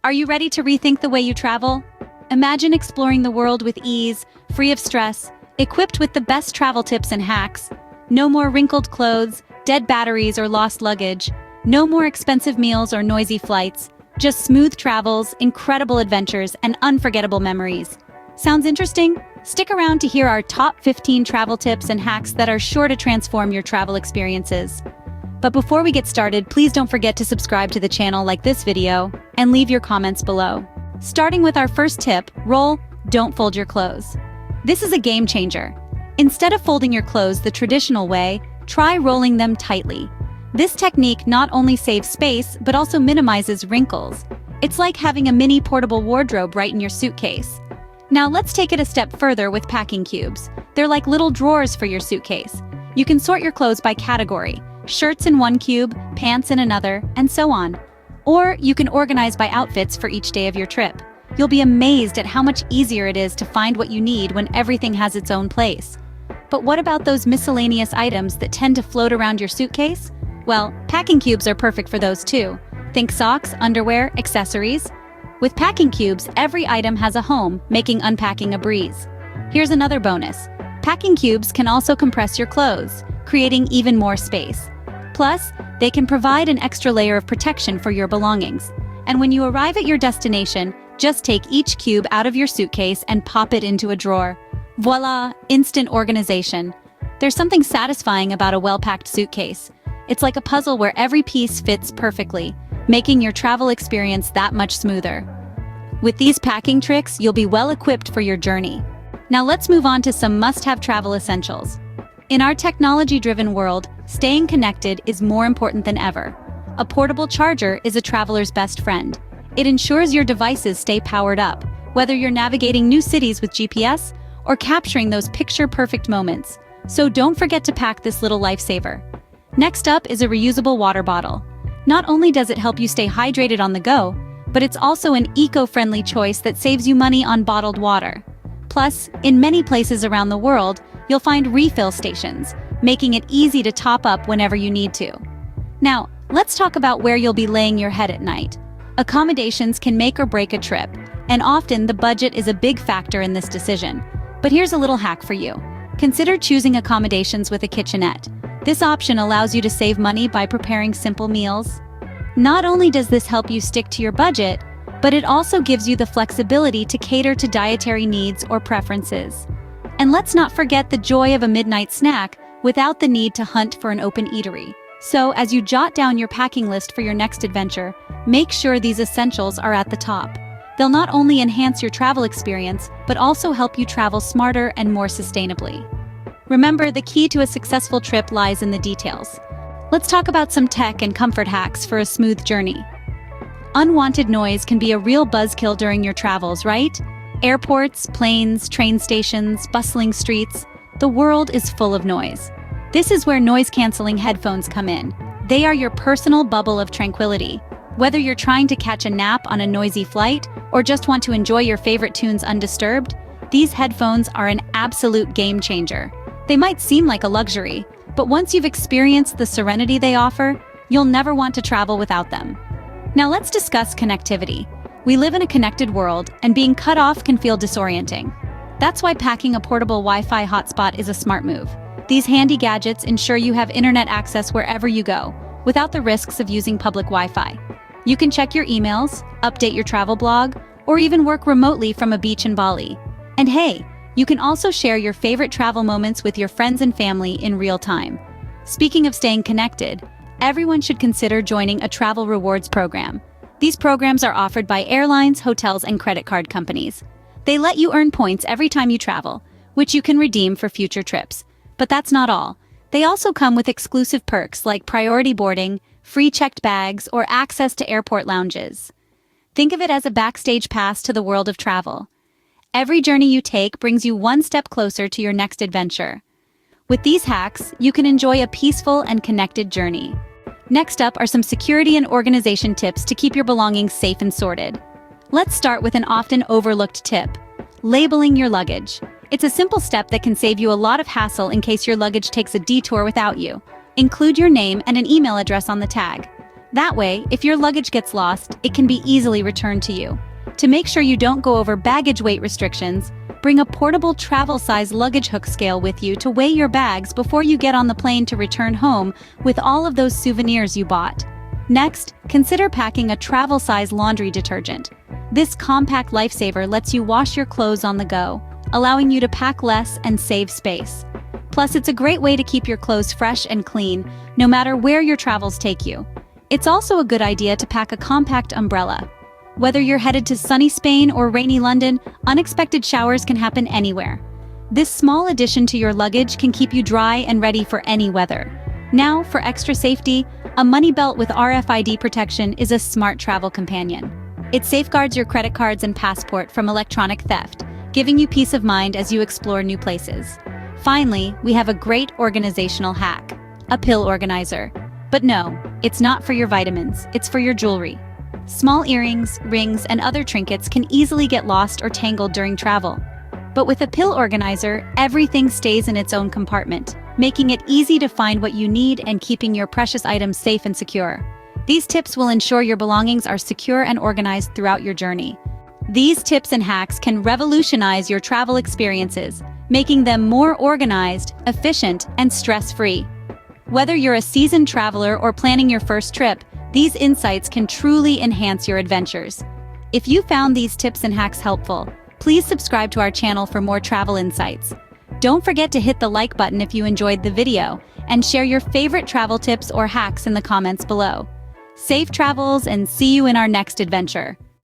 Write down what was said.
Are you ready to rethink the way you travel? Imagine exploring the world with ease, free of stress, equipped with the best travel tips and hacks. No more wrinkled clothes, dead batteries, or lost luggage. No more expensive meals or noisy flights. Just smooth travels, incredible adventures, and unforgettable memories. Sounds interesting? Stick around to hear our top 15 travel tips and hacks that are sure to transform your travel experiences. But before we get started, please don't forget to subscribe to the channel, like this video, and leave your comments below. Starting with our first tip, roll, don't fold your clothes. This is a game changer. Instead of folding your clothes the traditional way, try rolling them tightly. This technique not only saves space, but also minimizes wrinkles. It's like having a mini portable wardrobe right in your suitcase. Now let's take it a step further with packing cubes. They're like little drawers for your suitcase. You can sort your clothes by category. Shirts in one cube, pants in another, and so on. Or you can organize by outfits for each day of your trip. You'll be amazed at how much easier it is to find what you need when everything has its own place. But what about those miscellaneous items that tend to float around your suitcase? Well, packing cubes are perfect for those too. Think socks, underwear, accessories. With packing cubes, every item has a home, making unpacking a breeze. Here's another bonus. Packing cubes can also compress your clothes, creating even more space. Plus, they can provide an extra layer of protection for your belongings. And when you arrive at your destination, just take each cube out of your suitcase and pop it into a drawer. Voila, instant organization. There's something satisfying about a well-packed suitcase. It's like a puzzle where every piece fits perfectly, making your travel experience that much smoother. With these packing tricks, you'll be well equipped for your journey. Now let's move on to some must-have travel essentials. In our technology-driven world, staying connected is more important than ever. A portable charger is a traveler's best friend. It ensures your devices stay powered up, whether you're navigating new cities with GPS or capturing those picture-perfect moments. So don't forget to pack this little lifesaver. Next up is a reusable water bottle. Not only does it help you stay hydrated on the go, but it's also an eco-friendly choice that saves you money on bottled water. Plus, in many places around the world, you'll find refill stations, making it easy to top up whenever you need to. Now, let's talk about where you'll be laying your head at night. Accommodations can make or break a trip, and often the budget is a big factor in this decision. But here's a little hack for you. Consider choosing accommodations with a kitchenette. This option allows you to save money by preparing simple meals. Not only does this help you stick to your budget, but it also gives you the flexibility to cater to dietary needs or preferences. And let's not forget the joy of a midnight snack without the need to hunt for an open eatery. So, as you jot down your packing list for your next adventure, make sure these essentials are at the top. They'll not only enhance your travel experience, but also help you travel smarter and more sustainably. Remember, the key to a successful trip lies in the details. Let's talk about some tech and comfort hacks for a smooth journey. Unwanted noise can be a real buzzkill during your travels, right? Airports, planes, train stations, bustling streets. The world is full of noise. This is where noise-canceling headphones come in. They are your personal bubble of tranquility. Whether you're trying to catch a nap on a noisy flight or just want to enjoy your favorite tunes undisturbed, these headphones are an absolute game changer. They might seem like a luxury, but once you've experienced the serenity they offer, you'll never want to travel without them. Now let's discuss connectivity. We live in a connected world, and being cut off can feel disorienting. That's why packing a portable Wi-Fi hotspot is a smart move. These handy gadgets ensure you have internet access wherever you go, without the risks of using public Wi-Fi. You can check your emails, update your travel blog, or even work remotely from a beach in Bali. And hey, you can also share your favorite travel moments with your friends and family in real time. Speaking of staying connected, everyone should consider joining a travel rewards program. These programs are offered by airlines, hotels, and credit card companies. They let you earn points every time you travel, which you can redeem for future trips. But that's not all. They also come with exclusive perks like priority boarding, free checked bags, or access to airport lounges. Think of it as a backstage pass to the world of travel. Every journey you take brings you one step closer to your next adventure. With these hacks, you can enjoy a peaceful and connected journey. Next up are some security and organization tips to keep your belongings safe and sorted. Let's start with an often overlooked tip: labeling your luggage. It's a simple step that can save you a lot of hassle in case your luggage takes a detour without you. Include your name and an email address on the tag. That way, if your luggage gets lost, it can be easily returned to you. To make sure you don't go over baggage weight restrictions, bring a portable travel-size luggage hook scale with you to weigh your bags before you get on the plane to return home with all of those souvenirs you bought. Next, consider packing a travel-size laundry detergent. This compact lifesaver lets you wash your clothes on the go, allowing you to pack less and save space. Plus, it's a great way to keep your clothes fresh and clean, no matter where your travels take you. It's also a good idea to pack a compact umbrella. Whether you're headed to sunny Spain or rainy London, unexpected showers can happen anywhere. This small addition to your luggage can keep you dry and ready for any weather. Now, for extra safety, a money belt with RFID protection is a smart travel companion. It safeguards your credit cards and passport from electronic theft, giving you peace of mind as you explore new places. Finally, we have a great organizational hack: a pill organizer. But no, it's not for your vitamins, it's for your jewelry. Small earrings, rings, and other trinkets can easily get lost or tangled during travel. But with a pill organizer, everything stays in its own compartment, making it easy to find what you need and keeping your precious items safe and secure. These tips will ensure your belongings are secure and organized throughout your journey. These tips and hacks can revolutionize your travel experiences, making them more organized, efficient, and stress-free. Whether you're a seasoned traveler or planning your first trip, these insights can truly enhance your adventures. If you found these tips and hacks helpful, please subscribe to our channel for more travel insights. Don't forget to hit the like button if you enjoyed the video, and share your favorite travel tips or hacks in the comments below. Safe travels, and see you in our next adventure.